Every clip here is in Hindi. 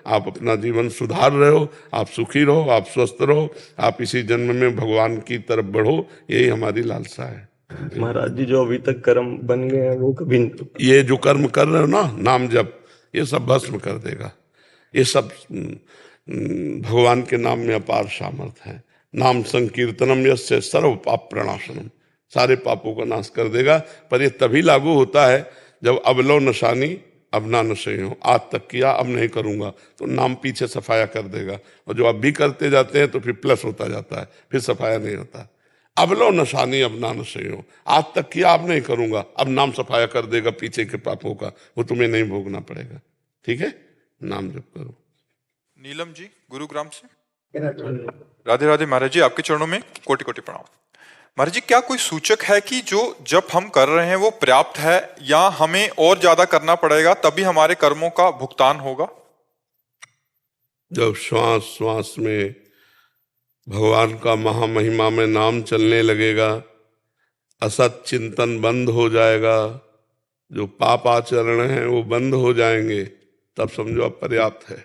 आप अपना जीवन सुधार रहे हो, आप सुखी रहो, आप स्वस्थ रहो, आप इसी जन्म में भगवान की तरफ बढ़ो, यही हमारी लालसा है। महाराज जी, जो अभी तक कर्म बन गए हैं वो कभी ये जो कर्म कर रहे हो ना, नाम जप, ये सब भस्म कर देगा। ये सब भगवान के नाम में अपार सामर्थ्य है। नाम संकीर्तनम यस्य सर्व पाप प्रणाशनम, सारे पापों का नाश कर देगा। पर ये तभी लागू होता है जब अबलो नशानी अब ना नशे हो, आज तक किया अब नहीं करूंगा, तो नाम पीछे सफाया कर देगा। और जो अब भी करते जाते हैं तो फिर प्लस होता जाता है, फिर सफाया नहीं होता। अब लो नशानी अब ना नशे हो, आज तक किया अब नहीं करूंगा, अब नाम सफाया कर देगा पीछे के पापों का, वो तुम्हें नहीं भोगना पड़ेगा। ठीक है, नाम जप करो। नीलम जी गुरुग्राम से। राधे राधे महाराज जी, आपके चरणों में कोटि कोटि प्रणाम। महाराज जी, क्या कोई सूचक है कि जो जब हम कर रहे हैं वो पर्याप्त है, या हमें और ज्यादा करना पड़ेगा तभी हमारे कर्मों का भुगतान होगा? जब श्वास श्वास में भगवान का महामहिमा में नाम चलने लगेगा, असत चिंतन बंद हो जाएगा, जो पाप आचरण है वो बंद हो जाएंगे, तब समझो अब पर्याप्त है।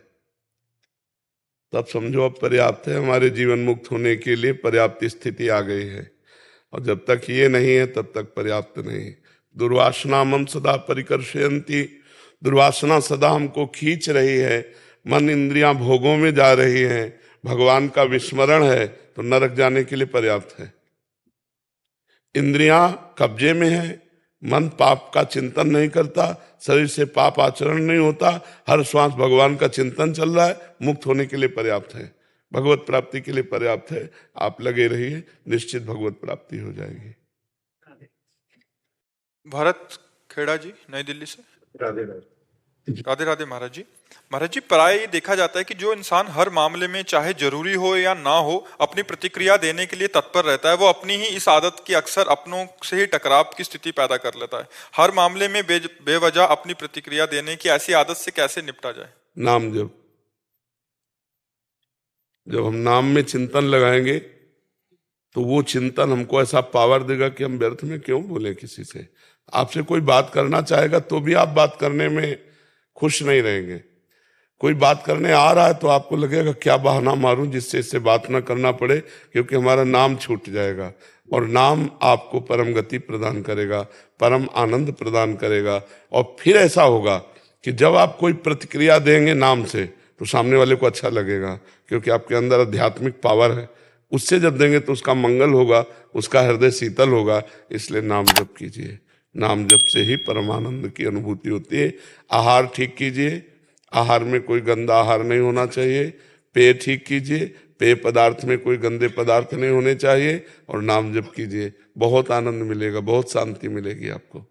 तब समझो अब पर्याप्त है, हमारे जीवन मुक्त होने के लिए पर्याप्त स्थिति आ गई है। और जब तक ये नहीं है तब तक पर्याप्त नहीं। दुर्वासना मम सदा परिकर्षयन्ति, दुर्वासना सदा हमको खींच रही है, मन इंद्रियां भोगों में जा रही हैं, भगवान का विस्मरण है तो नरक जाने के लिए पर्याप्त है। इंद्रियां कब्जे में है, मन पाप का चिंतन नहीं करता, शरीर से पाप आचरण नहीं होता, हर श्वास भगवान का चिंतन चल रहा है, मुक्त होने के लिए पर्याप्त है, भगवत प्राप्ति के लिए पर्याप्त है। आप लगे रहिए, निश्चित भगवत प्राप्ति हो जाएगी। भरत खेड़ा जी नई दिल्ली से। राधे राधे। राधे राधे महाराज जी। महाराज जी, प्राय ये देखा जाता है कि जो इंसान हर मामले में चाहे जरूरी हो या ना हो अपनी प्रतिक्रिया देने के लिए तत्पर रहता है, वो अपनी ही इस आदत की अक्सर अपनों से ही टकराव की स्थिति पैदा कर लेता है। हर मामले में बेवजह अपनी प्रतिक्रिया देने की ऐसी आदत से कैसे निपटा जाए? नाम जब हम नाम में चिंतन लगाएंगे तो वो चिंतन हमको ऐसा पावर देगा कि हम व्यर्थ में क्यों बोले किसी से। आपसे कोई बात करना चाहेगा तो भी आप बात करने में खुश नहीं रहेंगे। कोई बात करने आ रहा है तो आपको लगेगा क्या बहाना मारूं जिससे इससे बात ना करना पड़े, क्योंकि हमारा नाम छूट जाएगा। और नाम आपको परम गति प्रदान करेगा, परम आनंद प्रदान करेगा। और फिर ऐसा होगा कि जब आप कोई प्रतिक्रिया देंगे नाम से तो सामने वाले को अच्छा लगेगा, क्योंकि आपके अंदर आध्यात्मिक पावर है। उससे जब देंगे तो उसका मंगल होगा, उसका हृदय शीतल होगा। इसलिए नाम जप कीजिए, नाम जप से ही परमानंद की अनुभूति होती है। आहार ठीक कीजिए, आहार में कोई गंदा आहार नहीं होना चाहिए। पेय ठीक कीजिए, पेय पदार्थ में कोई गंदे पदार्थ नहीं होने चाहिए। और नाम जप कीजिए, बहुत आनंद मिलेगा, बहुत शांति मिलेगी आपको।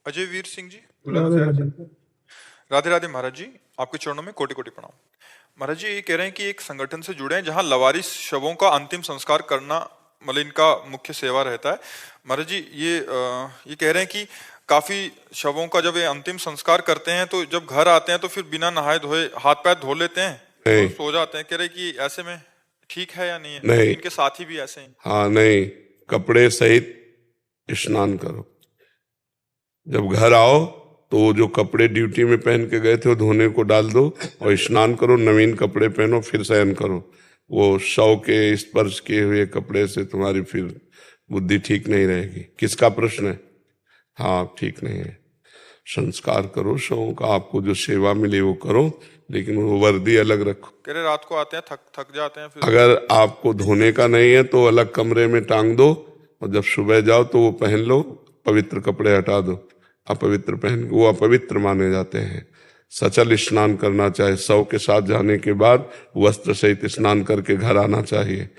अजय वीर सिंह जी। राधे राधे राधे महाराज जी, आपके चरणों में कोटि कोटि प्रणाम। महाराज जी, ये कह रहे हैं कि एक संगठन से जुड़े हैं जहां लवारिस शवों का अंतिम संस्कार करना मतलब इनका मुख्य सेवा रहता है। महाराज जी, ये कह रहे हैं कि काफी शवों का जब ये अंतिम संस्कार करते हैं तो जब घर आते हैं तो फिर बिना नहाए धोए हाथ पैर धो लेते हैं और सो जाते हैं। कह रहे कि ऐसे में ठीक है या नहीं है? नहीं। इनके साथी भी ऐसे हैं। हाँ, नहीं, कपड़े सहित स्नान करो। जब घर आओ तो जो कपड़े ड्यूटी में पहन के गए थे वो धोने को डाल दो और स्नान करो, नवीन कपड़े पहनो, फिर शयन करो। वो शव के स्पर्श किए हुए कपड़े से तुम्हारी फिर बुद्धि ठीक नहीं रहेगी। किसका प्रश्न है? हाँ, ठीक नहीं है। संस्कार करो शवों का, आपको जो सेवा मिले वो करो, लेकिन वो वर्दी अलग रखो। कह रहे रात को आते हैं थक जाते हैं फिर। अगर आपको धोने का नहीं है तो अलग कमरे में टांग दो, और जब सुबह जाओ तो वो पहन लो, पवित्र कपड़े हटा दो। अपवित्र पहन वो अपवित्र माने जाते हैं। सचल स्नान करना चाहिए। शव के साथ जाने के बाद वस्त्र सहित स्नान करके घर आना चाहिए।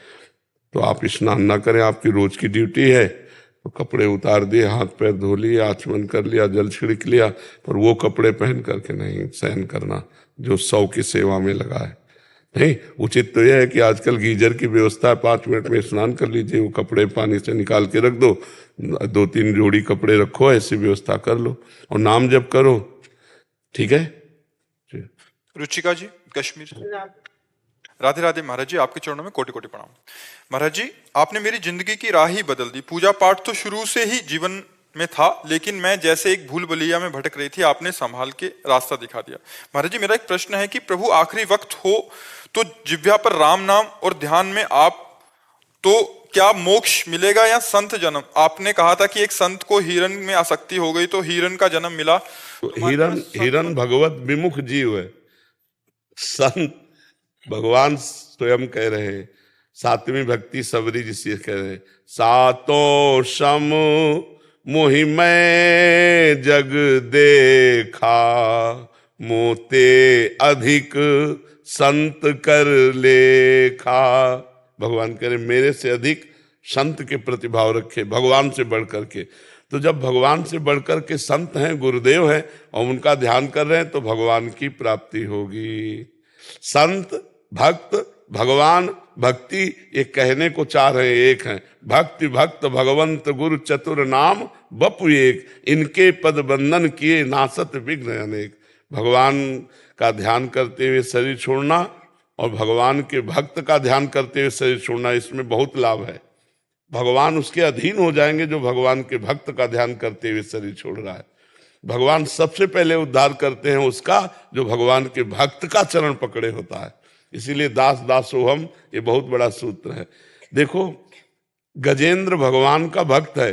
तो आप स्नान ना करें, आपकी रोज की ड्यूटी है, तो कपड़े उतार दिए, हाथ पैर धो लिए, आचमन कर लिया, जल छिड़क लिया, पर वो कपड़े पहन करके नहीं शयन करना जो शव की सेवा में लगा है। नहीं, उचित तो यह है कि आजकल गीजर की व्यवस्था है, 5 मिनट में स्नान कर लीजिए, वो कपड़े पानी से निकाल के रख दो, 2-3 जोड़ी कपड़े रखो, ऐसी व्यवस्था कर लो और नाम जप करो। ठीक है। रुचिका जी कश्मीर। राधे राधे महाराज जी, आपके चरणों में कोटि कोटि प्रणाम। महाराज जी, आपने मेरी जिंदगी की राह ही बदल दी। पूजा पाठ तो शुरू से ही जीवन में था, लेकिन मैं जैसे एक भूल भुलैया में भटक रही थी, आपने संभाल के रास्ता दिखा दिया। महाराज जी, मेरा एक प्रश्न है कि प्रभु आखिरी वक्त हो तो जिह्वा पर राम नाम और ध्यान में आप, तो क्या मोक्ष मिलेगा या संत जन्म? आपने कहा था कि एक संत को हिरन में आसक्ति हो गई तो हिरन का जन्म मिला। तो हिरन भगवत विमुख जीव है। संत भगवान स्वयं कह रहे हैं, सातवीं भक्ति सबरी जिसे कह रहे हैं, सातों सम मोहि मैं जग देखा, मोते अधिक संत कर लेखा। भगवान कह रहे मेरे से अधिक संत के प्रतिभाव रखे, भगवान से बढ़ करके। तो जब भगवान से बढ़कर के संत हैं, गुरुदेव हैं, और उनका ध्यान कर रहे हैं तो भगवान की प्राप्ति होगी। संत, भक्त, भगवान, भक्ति ये कहने को चाह रहे एक हैं। भक्ति, भक्त, भगवंत, गुरु चतुर नाम बपु एक, इनके पद बंधन किए नासत विघ्न अनेक। भगवान का ध्यान करते हुए शरीर छोड़ना और भगवान के भक्त का ध्यान करते हुए शरीर छोड़ना, इसमें बहुत लाभ है। भगवान उसके अधीन हो जाएंगे जो भगवान के भक्त का ध्यान करते हुए शरीर छोड़ रहा है। भगवान सबसे पहले उद्धार करते हैं उसका जो भगवान के भक्त का चरण पकड़े होता है। इसीलिए दास दासोहम ये बहुत बड़ा सूत्र है। देखो, गजेंद्र भगवान का भक्त है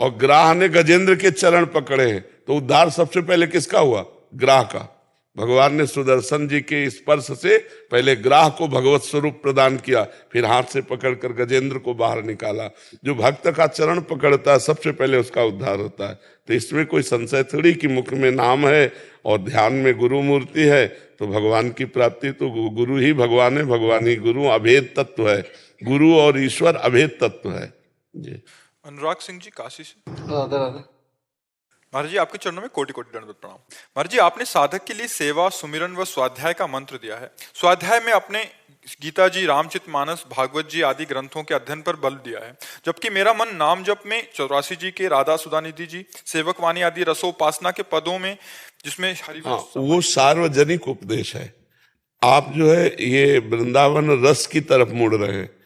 और ग्राह ने गजेंद्र के चरण पकड़े हैं, तो उद्धार सबसे पहले किसका हुआ? ग्राह का। भगवान ने सुदर्शन जी के स्पर्श से पहले ग्राह को भगवत स्वरूप प्रदान किया, फिर हाथ से पकड़कर गजेंद्र को बाहर निकाला। जो भक्त का चरण पकड़ता है सबसे पहले उसका उद्धार होता है। तो इसमें कोई संशय थोड़ी कि मुख में नाम है और ध्यान में गुरु मूर्ति है तो भगवान की प्राप्ति। तो गुरु ही भगवान है, भगवान ही गुरु, अभेद तत्व है। गुरु और ईश्वर अभेद तत्व है जी। अनुराग सिंह जी काशी से। राधे राधे। महाराज जी, आपके चरणों में कोटि कोटि दंडवत प्रणाम। महाराज जी, आपने साधक के लिए सेवा, सुमिरन व स्वाध्याय का मंत्र दिया है। स्वाध्याय में अपने गीता जी, रामचरितमानस, भागवत जी आदि ग्रंथों के अध्ययन पर बल दिया है, जबकि मेरा मन नाम जप में 84 जी के, राधा सुधानिधि जी, सेवक वाणी आदि रसोपासना के पदों में, जिसमें हाँ, वो सार्वजनिक उपदेश है। आप जो है ये वृंदावन रस की तरफ मुड़ रहे हैं।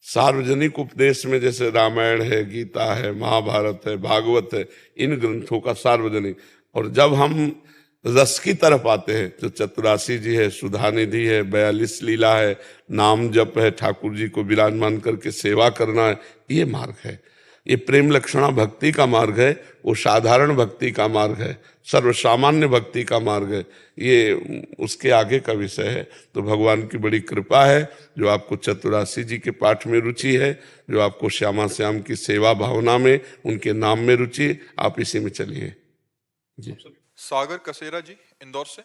सार्वजनिक उपदेश में जैसे रामायण है, गीता है, महाभारत है, भागवत है, इन ग्रंथों का सार्वजनिक। और जब हम रस की तरफ आते हैं तो 84 जी है, सुधानिधि है, 42 लीला है, नाम जप है, ठाकुर जी को विराजमान करके सेवा करना है, ये मार्ग है। ये प्रेम लक्षणा भक्ति का मार्ग है, वो साधारण भक्ति का मार्ग है, सर्वसामान्य भक्ति का मार्ग है। ये उसके आगे का विषय है। तो भगवान की बड़ी कृपा है जो आपको 84 जी के पाठ में रुचि है, जो आपको श्यामा श्याम की सेवा भावना में, उनके नाम में रुचि, आप इसी में चलिए जी। सागर कसेरा जी इंदौर से।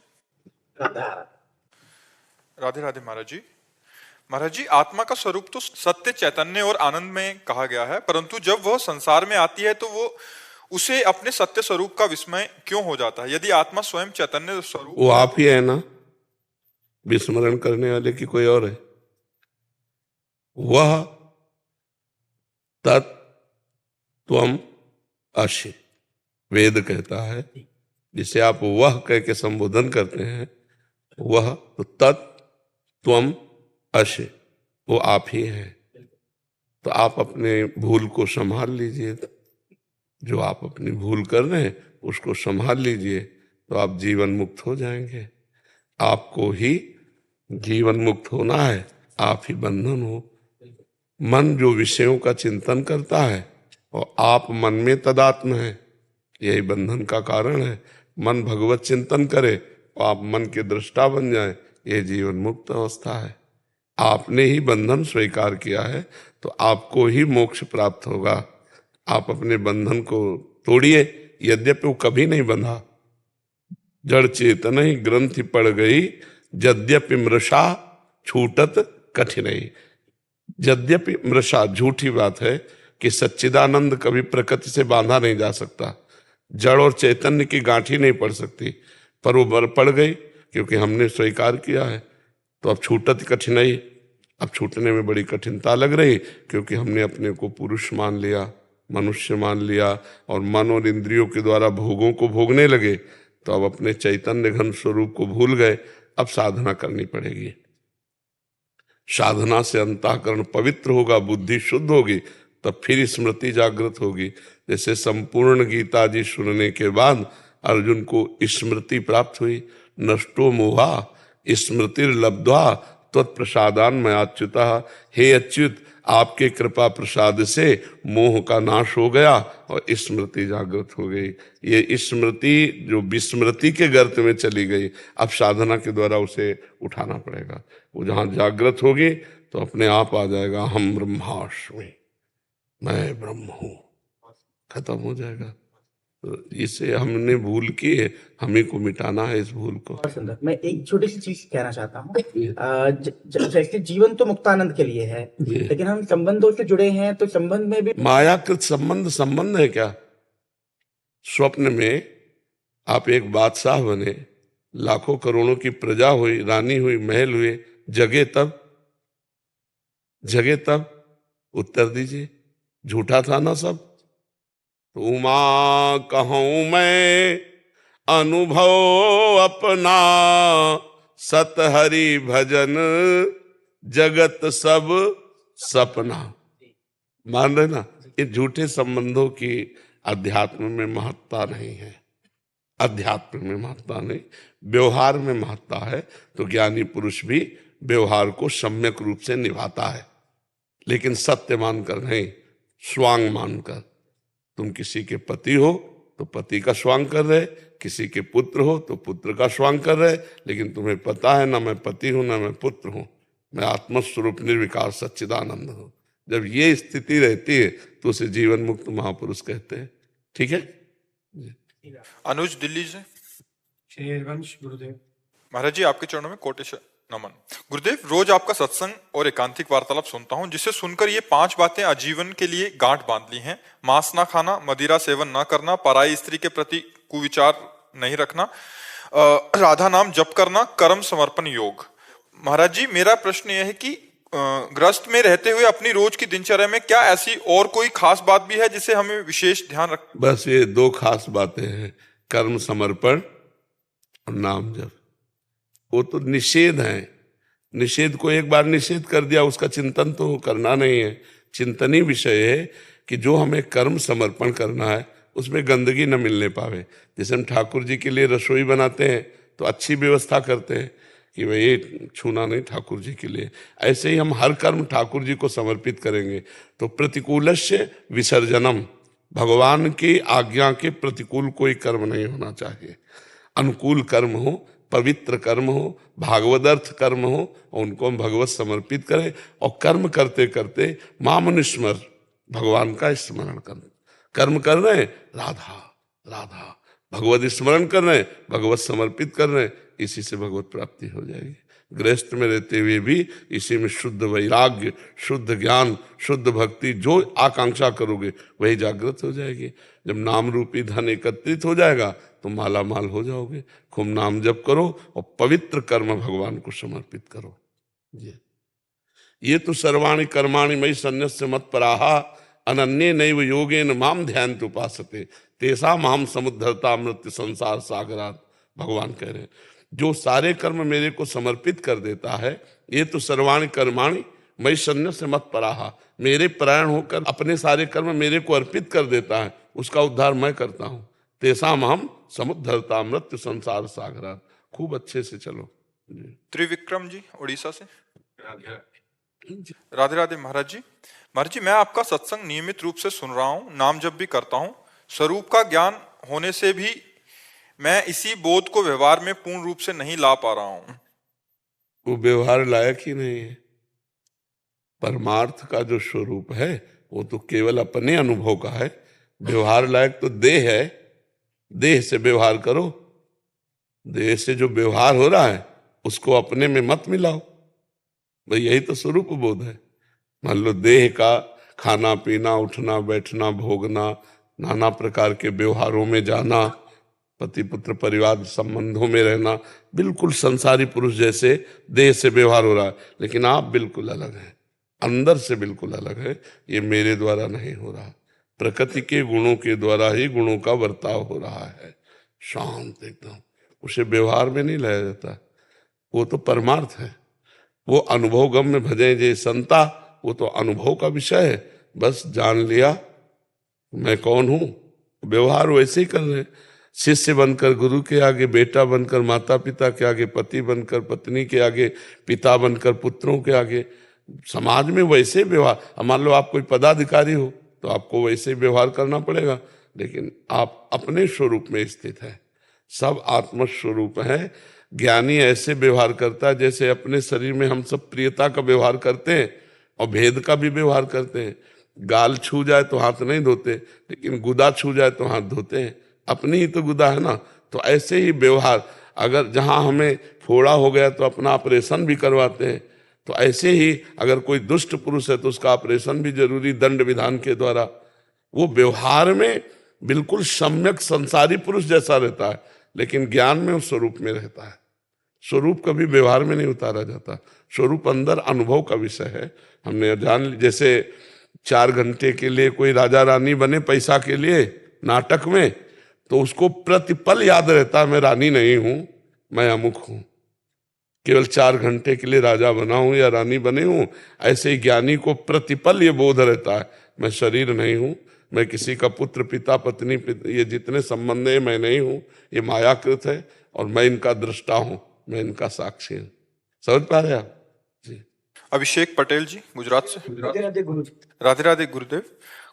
राधे राधे महाराज जी। महाराज जी, आत्मा का स्वरूप तो सत्य, चैतन्य और आनंद में कहा गया है, परंतु जब वह संसार में आती है तो वो उसे अपने सत्य स्वरूप का विस्मय क्यों हो जाता है? यदि आत्मा स्वयं चैतन्य स्वरूप, वो आप ही है ना, विस्मरण करने वाले की कोई और है? वह तत्त्वम असि, वेद कहता है। जिसे आप वह कह के संबोधन करते हैं, वह तो तत्त्वम असि, वो आप ही है। तो आप अपने भूल को संभाल लीजिए। जो आप अपनी भूल कर रहे हैं उसको संभाल लीजिए, तो आप जीवन मुक्त हो जाएंगे। आपको ही जीवन मुक्त होना है, आप ही बंधन हो। मन जो विषयों का चिंतन करता है और आप मन में तदात्म है, यही बंधन का कारण है। मन भगवत चिंतन करे और आप मन के दृष्टा बन जाए, यह जीवन मुक्त अवस्था है। आपने ही बंधन स्वीकार किया है तो आपको ही मोक्ष प्राप्त होगा। आप अपने बंधन को तोड़िए, यद्यपि वो कभी नहीं बंधा। जड़ चेतन ही ग्रंथि पड़ गई, यद्यपि मृषा छूटत कठिनाई। यद्यपि मृषा, झूठी बात है कि सच्चिदानंद कभी प्रकृति से बांधा नहीं जा सकता। जड़ और चैतन्य की गांठी नहीं पड़ सकती, पर वो पड़ गई क्योंकि हमने स्वीकार किया है। तो अब छूटत कठिनाई, अब छूटने में बड़ी कठिनता लग रही क्योंकि हमने अपने को पुरुष मान लिया, मनुष्य मान लिया और मन और इंद्रियों के द्वारा भोगों को भोगने लगे। तो अब अपने चैतन्य घन स्वरूप को भूल गए। अब साधना करनी पड़ेगी। साधना से अंतःकरण पवित्र होगा, बुद्धि शुद्ध होगी, तब फिर स्मृति जागृत होगी। जैसे संपूर्ण गीता जी सुनने के बाद अर्जुन को स्मृति प्राप्त हुई, नष्टो मोहा स्मृतिर्लब्ध्वा त्वत्प्रसादान मैं अच्युतः। हे अच्युत, आपके कृपा प्रसाद से मोह का नाश हो गया और स्मृति जागृत हो गई। ये स्मृति जो विस्मृति के गर्त में चली गई, अब साधना के द्वारा उसे उठाना पड़ेगा। वो जहाँ जागृत होगी तो अपने आप आ जाएगा, हम ब्रह्मास्मि, मैं ब्रह्म हूँ, खत्म हो जाएगा। तो इसे हमने भूल की है, हम ही को मिटाना है इस भूल को। बहुत सुंदर। मैं एक छोटी सी चीज कहना चाहता हूँ। जैसे जीवन तो मुक्तानंद के लिए है, लेकिन हम संबंधों से जुड़े हैं, तो संबंध में भी मायाकृत संबंध है क्या? स्वप्न में आप एक बादशाह बने, लाखों करोड़ों की प्रजा हुई, रानी हुई, महल हुए, जगे तब उत्तर दीजिए, झूठा था ना सब? उमा कहूं मैं अनुभव अपना, सत हरि भजन जगत सब सपना। मान रहे ना? ये झूठे संबंधों की अध्यात्म में महत्ता नहीं है, अध्यात्म में महत्ता नहीं, व्यवहार में महत्ता है। तो ज्ञानी पुरुष भी व्यवहार को सम्यक रूप से निभाता है, लेकिन सत्य मानकर नहीं, स्वांग मानकर। तुम किसी के पति हो तो पति का स्वांग कर रहे, किसी के पुत्र हो तो पुत्र का स्वांग कर रहे, लेकिन तुम्हें पता है ना मैं पति हूं ना मैं पुत्र हूं, मैं आत्मस्वरूप निर्विकार सच्चिदानंद हूं। जब ये स्थिति रहती है तो उसे जीवन मुक्त महापुरुष कहते हैं। ठीक है। अनुज दिल्ली से। शेरवंश गुरुदेव। महाराज जी, आपके चरणों में कोटि नमन। गुरुदेव, रोज आपका सत्संग और एकांतिक वार्तालाप सुनता हूं, जिसे सुनकर ये 5 बातें आजीवन के लिए गांठ बांध ली हैं। मांस ना खाना, मदिरा सेवन ना करना, पराई स्त्री के प्रति कुविचार नहीं रखना, राधा नाम जप करना, कर्म समर्पण योग। महाराज जी, मेरा प्रश्न यह है कि ग्रस्त में रहते हुए अपनी रोज की दिनचर्या में क्या ऐसी और कोई खास बात भी है जिसे हमें विशेष ध्यान रख? बस ये 2 खास बातें हैं, कर्म समर्पण और नाम जप। वो तो निषेध है, निषेध को एक बार निषेध कर दिया, उसका चिंतन तो करना नहीं है। चिंतनीय विषय है कि जो हमें कर्म समर्पण करना है उसमें गंदगी न मिलने पावे। जैसे हम ठाकुर जी के लिए रसोई बनाते हैं तो अच्छी व्यवस्था करते हैं कि भाई ये छूना नहीं ठाकुर जी के लिए, ऐसे ही हम हर कर्म ठाकुर जी को समर्पित करेंगे। तो प्रतिकूलस्य विसर्जनम, भगवान की आज्ञा के प्रतिकूल कोई कर्म नहीं होना चाहिए। अनुकूल कर्म हो, पवित्र कर्म हो, भागवदर्थ कर्म हो, उनको हम भगवत समर्पित करें। और कर्म करते करते मामनुस्मर, भगवान का स्मरण कर, कर्म कर रहे हैं राधा राधा, भगवत स्मरण कर रहे हैं, भगवत समर्पित कर रहे हैं, इसी से भगवत प्राप्ति हो जाएगी। गृहस्थ में रहते हुए भी इसी में शुद्ध वैराग्य, शुद्ध ज्ञान, शुद्ध भक्ति, जो आकांक्षा करोगे वही जागृत हो जाएगी। जब नाम रूपी धन एकत्रित हो जाएगा तो माला माल हो जाओगे। खूब नाम जप करो और पवित्र कर्म भगवान को समर्पित करो। ये तो सर्वाणि कर्माणि मयि सन्न्यस्य मत्पराहा, अनन्ये नैव योगेन माम ध्यायन्ति उपासते, तेषां माम समुद्धरता मृत्यु संसार सागरात्। भगवान कह रहे हैं जो सारे कर्म मेरे को समर्पित कर देता है, ये तो सर्वाणि कर्माणि मयि सन्न्यस्य मत्पराहा, मेरे परायण होकर अपने सारे कर्म मेरे को अर्पित कर देता है, उसका उद्धार मैं करता हूं। तेषां हम समुद्धरता मृत्यु संसार सागरात्। खूब अच्छे से चलो। त्रिविक्रम जी उड़ीसा से। राधे राधे महाराज जी। महाराज जी, मैं आपका सत्संग नियमित रूप से सुन रहा हूँ, नाम जप भी करता हूँ। स्वरूप का ज्ञान होने से भी मैं इसी बोध को व्यवहार में पूर्ण रूप से नहीं ला पा रहा हूँ। वो व्यवहार लायक ही नहीं है। परमार्थ का जो स्वरूप है वो तो केवल अपने अनुभव का है। व्यवहार लायक तो देह है, देह से व्यवहार करो। देह से जो व्यवहार हो रहा है उसको अपने में मत मिलाओ। भाई यही तो स्वरूप बोध है। मान लो देह का खाना पीना, उठना बैठना, भोगना, नाना प्रकार के व्यवहारों में जाना, पति पुत्र परिवार संबंधों में रहना, बिल्कुल संसारी पुरुष जैसे देह से व्यवहार हो रहा है, लेकिन आप बिल्कुल अलग हैं, अंदर से बिल्कुल अलग है। ये मेरे द्वारा नहीं हो रहा, प्रकृति के गुणों के द्वारा ही गुणों का बर्ताव हो रहा है। शांत एकदम, उसे व्यवहार में नहीं लाया जाता। वो तो परमार्थ है। वो अनुभव गम में भजे जे संता, वो तो अनुभव का विषय है। बस जान लिया मैं कौन हूं, व्यवहार वैसे ही कर रहे हैं। शिष्य बनकर गुरु के आगे, बेटा बनकर माता पिता के आगे, पति बनकर पत्नी के आगे, पिता बनकर पुत्रों के आगे, समाज में वैसे व्यवहार। अब मान लो आप कोई पदाधिकारी हो तो आपको वैसे ही व्यवहार करना पड़ेगा, लेकिन आप अपने स्वरूप में स्थित है, सब आत्म स्वरूप है। ज्ञानी ऐसे व्यवहार करता है जैसे अपने शरीर में हम सब प्रियता का व्यवहार करते हैं और भेद का भी व्यवहार करते हैं। गाल छू जाए तो हाथ नहीं धोते, लेकिन गुदा छू जाए तो हाथ धोते हैं, अपनी ही तो गुदा है ना। तो ऐसे ही व्यवहार, अगर जहां हमें फोड़ा हो गया तो अपना ऑपरेशन भी करवाते हैं, तो ऐसे ही अगर कोई दुष्ट पुरुष है तो उसका ऑपरेशन भी जरूरी दंड विधान के द्वारा। वो व्यवहार में बिल्कुल सम्यक संसारी पुरुष जैसा रहता है, लेकिन ज्ञान में उस स्वरूप में रहता है। स्वरूप कभी व्यवहार में नहीं उतारा जाता, स्वरूप अंदर अनुभव का विषय है। हमने जान, जैसे 4 घंटे के लिए कोई राजा रानी बने पैसा के लिए नाटक में, तो उसको प्रतिपल याद रहता है मैं रानी नहीं हूं, मैं अमुक हूं। केवल 4 घंटे के लिए राजा बना हूं या रानी बने हूं। ऐसे ही ज्ञानी को प्रतिपल ये बोध रहता है मैं शरीर नहीं हूं, मैं किसी का पुत्र पिता पत्नी ये जितने संबंध है मैं नहीं हूं, ये मायाकृत है और मैं इनका दृष्टा हूं, मैं इनका साक्षी हूं। समझ पा रहे आप जी? अभिषेक पटेल जी गुजरात से। राधे राधे गुरु। राधे राधे गुरुदेव।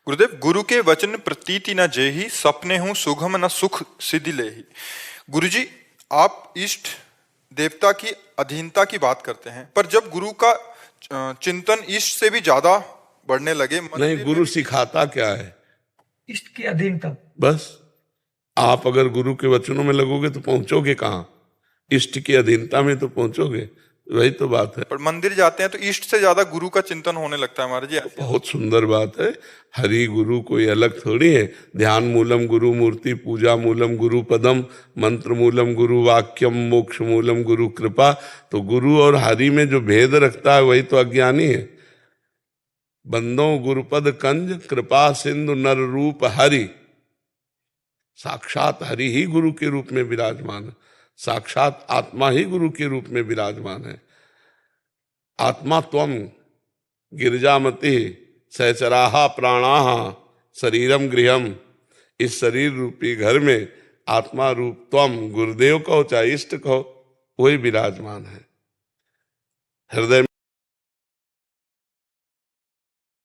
गुरुदेव, गुरु के वचन प्रतीति न जेहि, सपने हूं सुगम न सुख सिद्धि लेहि। गुरुजी, आप इष्ट देवता की अधीनता की बात करते हैं, पर जब गुरु का चिंतन इष्ट से भी ज्यादा बढ़ने लगे, नहीं, गुरु सिखाता क्या है? इष्ट की अधीनता। बस आप अगर गुरु के वचनों में लगोगे तो पहुंचोगे कहाँ? इष्ट की अधीनता में तो पहुंचोगे, वही तो बात है। पर मंदिर जाते हैं तो इष्ट से ज्यादा गुरु का चिंतन होने लगता है महाराज जी। बहुत सुंदर बात है। हरि गुरु कोई अलग थोड़ी है। ध्यान मूलम गुरु मूर्ति, पूजा मूलम गुरु पदम, मंत्र मूलम गुरु वाक्यम, मोक्ष मूलम गुरु कृपा। तो गुरु और हरि में जो भेद रखता है वही तो अज्ञानी है। बंदों गुरुपद कंज, कृपा सिंधु नर रूप हरि। साक्षात हरि ही गुरु के रूप में विराजमान है, साक्षात आत्मा ही गुरु के रूप में विराजमान है। आत्मा त्वम गिरजामति सहचराहा प्राणाहा शरीरम गृहम। इस शरीर रूपी घर में आत्मा रूप त्वम, गुरुदेव कहो चाहे इष्ट कहो, वही विराजमान है। हृदय